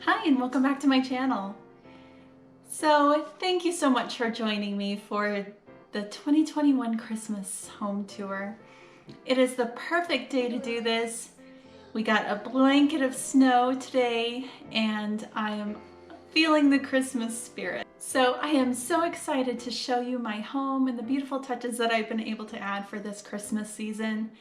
Hi and welcome back to my channel. So thank you so much for joining me for the 2021 Christmas home tour. It is the perfect day to do this. We got a blanket of snow today and I am feeling the Christmas spirit. So I am so excited to show you my home and the beautiful touches that I've been able to add for this Christmas season.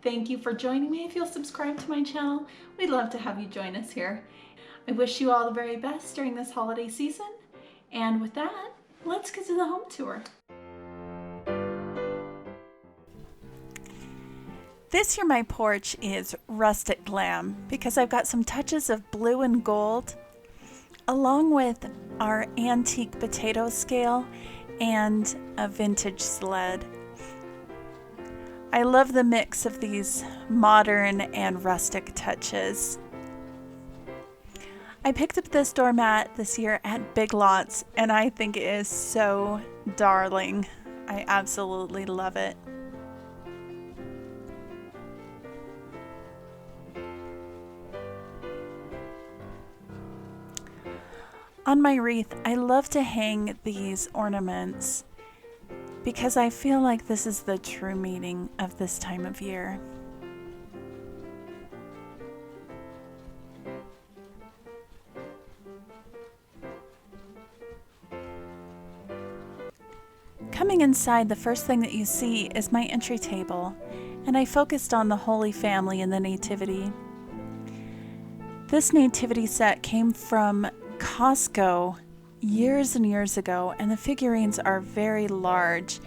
Thank you for joining me. If you'll subscribe to my channel, we'd love to have you join us here. I wish you all the very best during this holiday season. And with that, let's get to the home tour. This year my porch is rustic glam because I've got some touches of blue and gold along with our antique potato scale and a vintage sled. I love the mix of these modern and rustic touches. I picked up this doormat this year at Big Lots and I think it is so darling. I absolutely love it. On my wreath, I love to hang these ornaments because I feel like this is the true meaning of this time of year. Coming inside, the first thing that you see is my entry table, and I focused on the Holy Family and the Nativity. This nativity set came from Costco years and years ago, and the figurines are very large,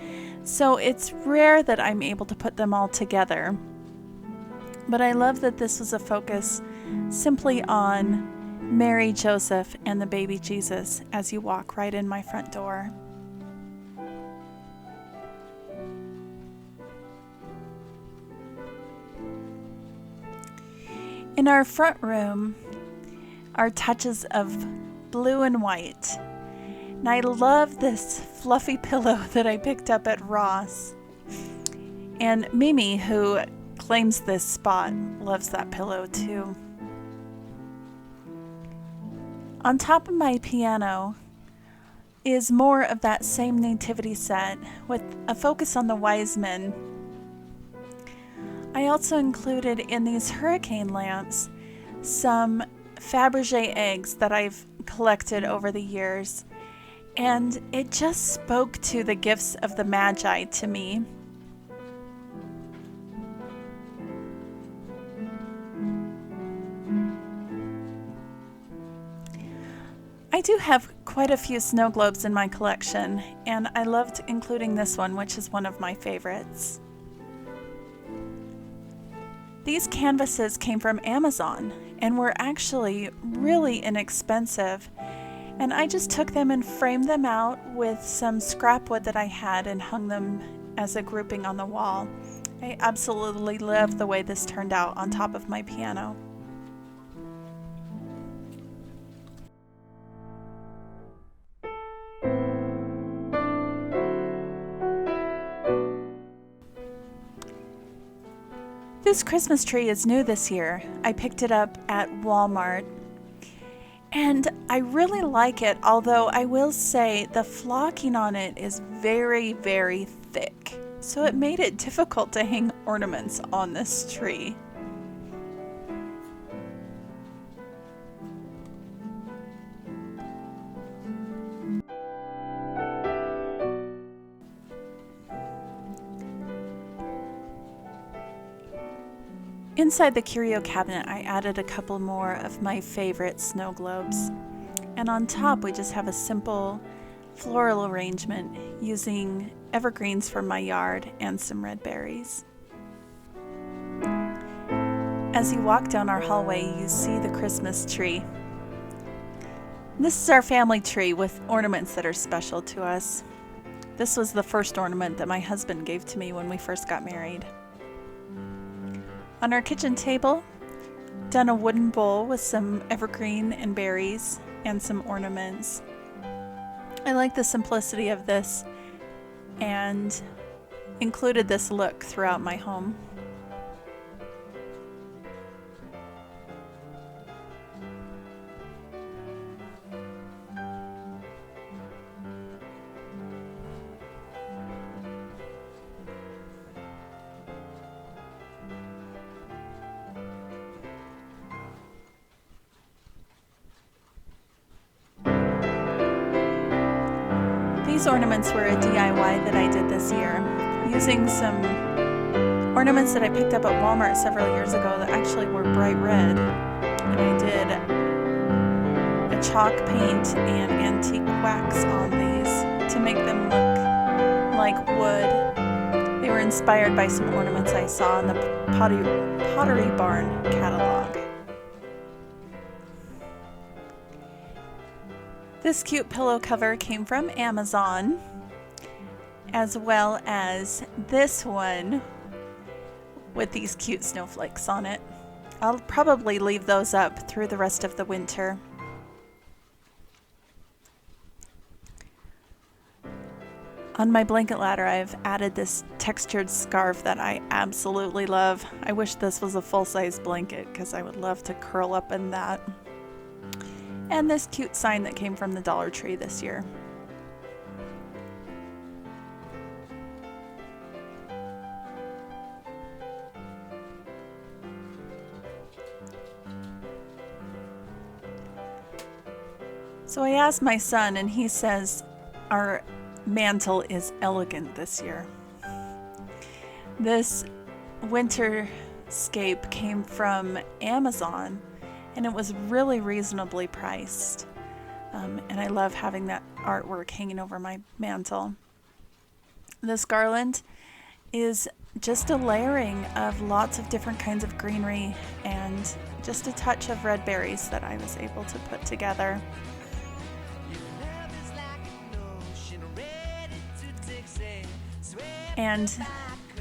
so it's rare that I'm able to put them all together. But I love that this was a focus simply on Mary, Joseph, and the baby Jesus as you walk right in my front door. In our front room are touches of blue and white. And I love this fluffy pillow that I picked up at Ross. And Mimi, who claims this spot, loves that pillow too. On top of my piano is more of that same nativity set with a focus on the wise men. I also included in these hurricane lamps some Fabergé eggs that I've collected over the years, and it just spoke to the gifts of the Magi to me. I do have quite a few snow globes in my collection, and I loved including this one, which is one of my favorites. These canvases came from Amazon and were actually really inexpensive, and I just took them and framed them out with some scrap wood that I had and hung them as a grouping on the wall. I absolutely love the way this turned out on top of my piano. This Christmas tree is new this year. I picked it up at Walmart and I really like it, although I will say the flocking on it is very, very thick. So it made it difficult to hang ornaments on this tree. Inside the curio cabinet, I added a couple more of my favorite snow globes. And on top, we just have a simple floral arrangement using evergreens from my yard and some red berries. As you walk down our hallway, you see the Christmas tree. This is our family tree with ornaments that are special to us. This was the first ornament that my husband gave to me when we first got married. On our kitchen table, done a wooden bowl with some evergreen and berries and some ornaments. I like the simplicity of this and included this look throughout my home. These ornaments were a DIY that I did this year, using some ornaments that I picked up at Walmart several years ago that actually were bright red. And I did a chalk paint and antique wax on these to make them look like wood. They were inspired by some ornaments I saw in the Pottery Barn catalog. This cute pillow cover came from Amazon, as well as this one with these cute snowflakes on it. I'll probably leave those up through the rest of the winter. On my blanket ladder, I've added this textured scarf that I absolutely love. I wish this was a full-size blanket because I would love to curl up in that. And this cute sign that came from the Dollar Tree this year. So I asked my son, and he says our mantle is elegant this year. This winterscape came from Amazon, and it was really reasonably priced. And I love having that artwork hanging over my mantle. This garland is just a layering of lots of different kinds of greenery and just a touch of red berries that I was able to put together. And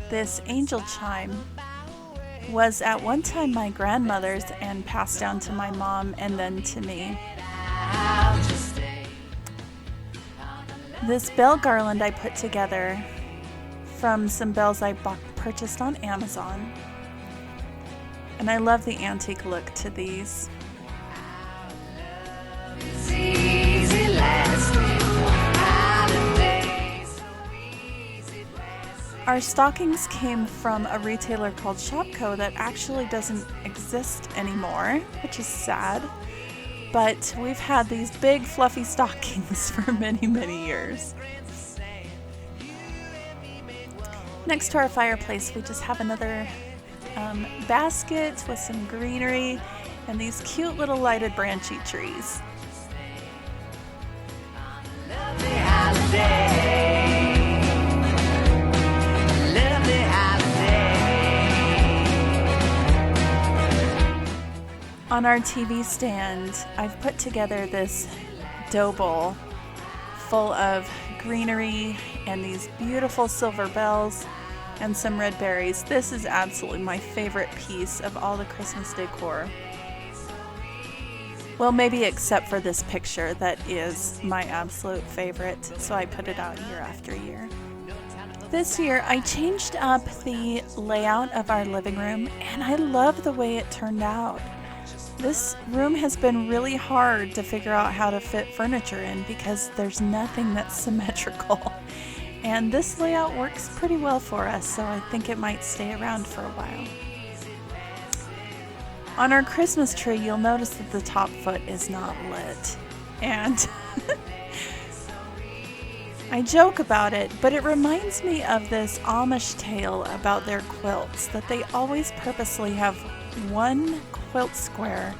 this angel chime was at one time my grandmother's and passed down to my mom and then to me. This bell garland I put together from some bells I purchased on Amazon. And I love the antique look to these. Our stockings came from a retailer called Shopko that actually doesn't exist anymore, which is sad. But we've had these big fluffy stockings for many, many years. Next to our fireplace, we just have another basket with some greenery and these cute little lighted branchy trees. On our TV stand, I've put together this dough bowl full of greenery and these beautiful silver bells and some red berries. This is absolutely my favorite piece of all the Christmas decor. Well, maybe except for this picture that is my absolute favorite, so I put it out year after year. This year, I changed up the layout of our living room, and I love the way it turned out. This room has been really hard to figure out how to fit furniture in because there's nothing that's symmetrical. And this layout works pretty well for us, so I think it might stay around for a while. On our Christmas tree, you'll notice that the top foot is not lit. And I joke about it, but it reminds me of this Amish tale about their quilts, that they always purposely have one quilt square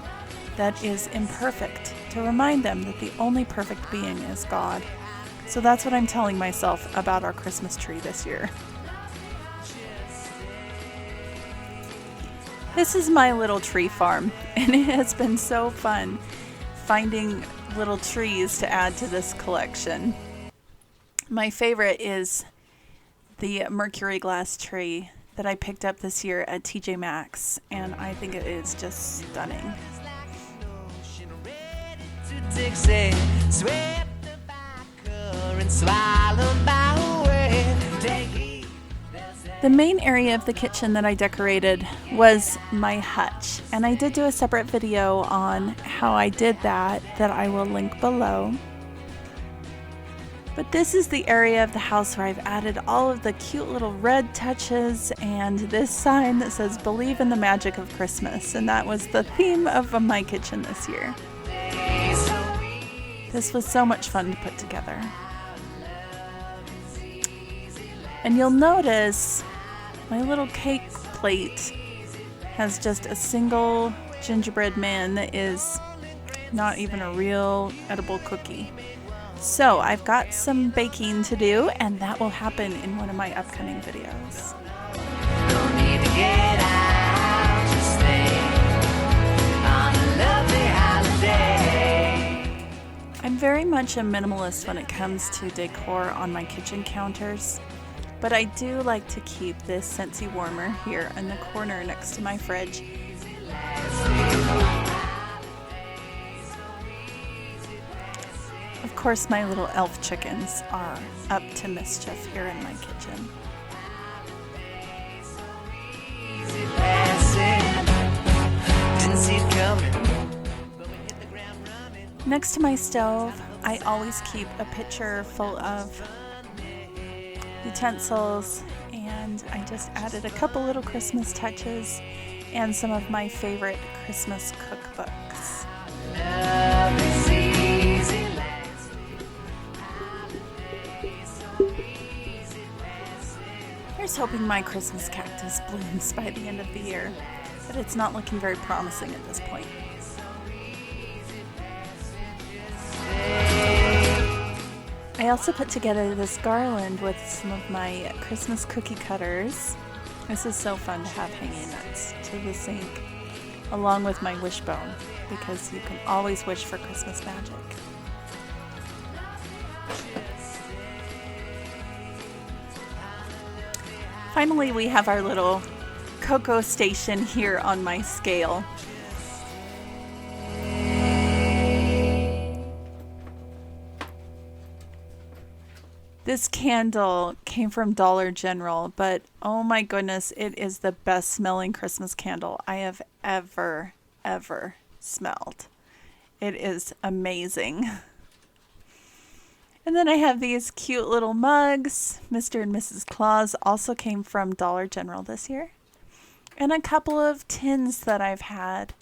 that is imperfect to remind them that the only perfect being is God. So that's what I'm telling myself about our Christmas tree this year. This is my little tree farm, and it has been so fun finding little trees to add to this collection. My favorite is the mercury glass tree that I picked up this year at TJ Maxx, and I think it is just stunning. The main area of the kitchen that I decorated was my hutch, and I did do a separate video on how I did that I will link below. But this is the area of the house where I've added all of the cute little red touches and this sign that says "Believe in the Magic of Christmas," and that was the theme of my kitchen this year. This was so much fun to put together. And you'll notice my little cake plate has just a single gingerbread man that is not even a real edible cookie. So I've got some baking to do, and that will happen in one of my upcoming videos. Don't need to get out, just stay on a lovely holiday. I'm very much a minimalist when it comes to decor on my kitchen counters, but I do like to keep this Scentsy warmer here in the corner next to my fridge. Of course, my little elf chickens are up to mischief here in my kitchen. Next to my stove, I always keep a pitcher full of utensils, and I just added a couple little Christmas touches and some of my favorite Christmas cookbooks. Here's hoping my Christmas cactus blooms by the end of the year, but it's not looking very promising at this point. I also put together this garland with some of my Christmas cookie cutters. This is so fun to have hanging next to the sink, along with my wishbone, because you can always wish for Christmas magic. Finally, we have our little cocoa station here on my scale. This candle came from Dollar General, but oh my goodness, it is the best smelling Christmas candle I have ever smelled. It is amazing. And then I have these cute little mugs. Mr. and Mrs. Claus also came from Dollar General this year. And a couple of tins that I've had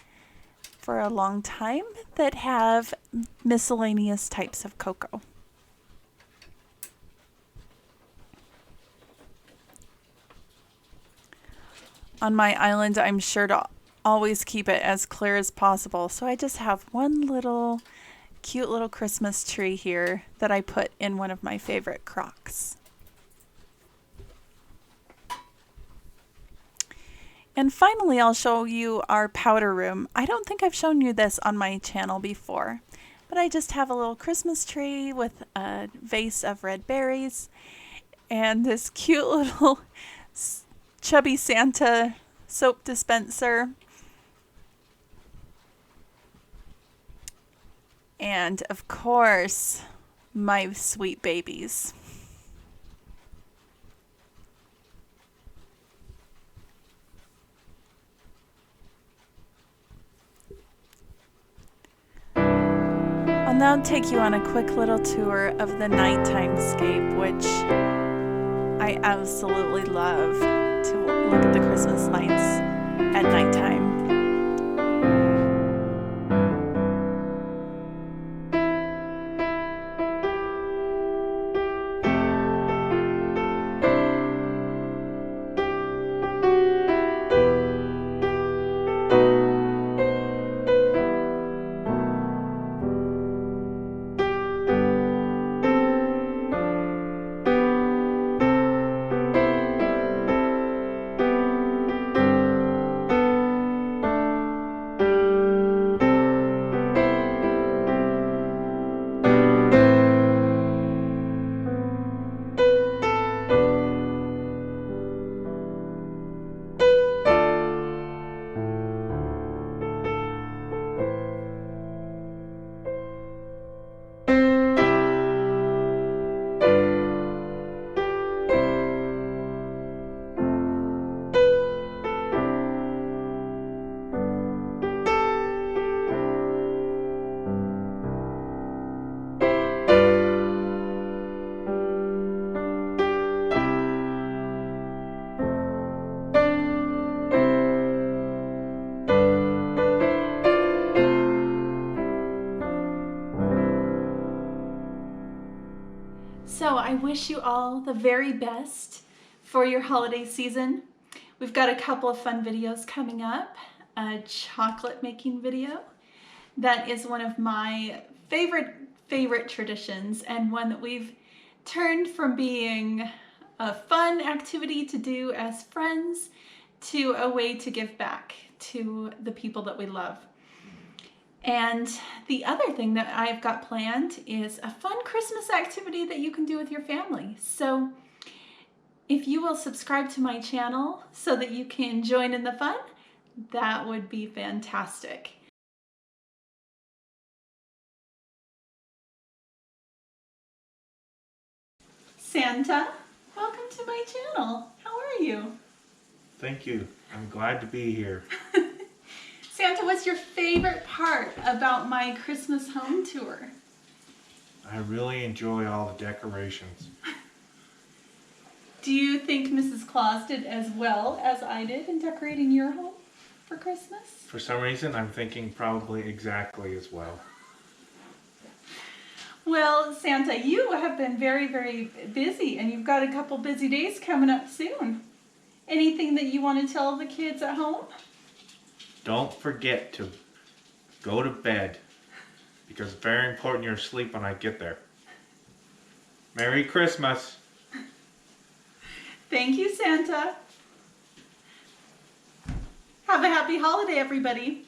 for a long time that have miscellaneous types of cocoa. On my island, I'm sure to always keep it as clear as possible. So I just have one little cute little Christmas tree here that I put in one of my favorite crocks. And finally, I'll show you our powder room. I don't think I've shown you this on my channel before, but I just have a little Christmas tree with a vase of red berries and this cute little chubby Santa soap dispenser. And of course, my sweet babies. I'll now take you on a quick little tour of the nighttime scape, which I absolutely love to look at the Christmas lights at nighttime. So I wish you all the very best for your holiday season. We've got a couple of fun videos coming up. A chocolate making video that is one of my favorite traditions, and one that we've turned from being a fun activity to do as friends to a way to give back to the people that we love. And the other thing that I've got planned is a fun Christmas activity that you can do with your family. So if you will subscribe to my channel so that you can join in the fun, that would be fantastic. Santa, welcome to my channel. How are you? Thank you. I'm glad to be here. Santa, what's your favorite part about my Christmas home tour? I really enjoy all the decorations. Do you think Mrs. Claus did as well as I did in decorating your home for Christmas? For some reason, I'm thinking probably exactly as well. Well, Santa, you have been very busy, and you've got a couple busy days coming up soon. Anything that you want to tell the kids at home? Don't forget to go to bed, because it's very important you're asleep when I get there. Merry Christmas! Thank you, Santa. Have a happy holiday, everybody.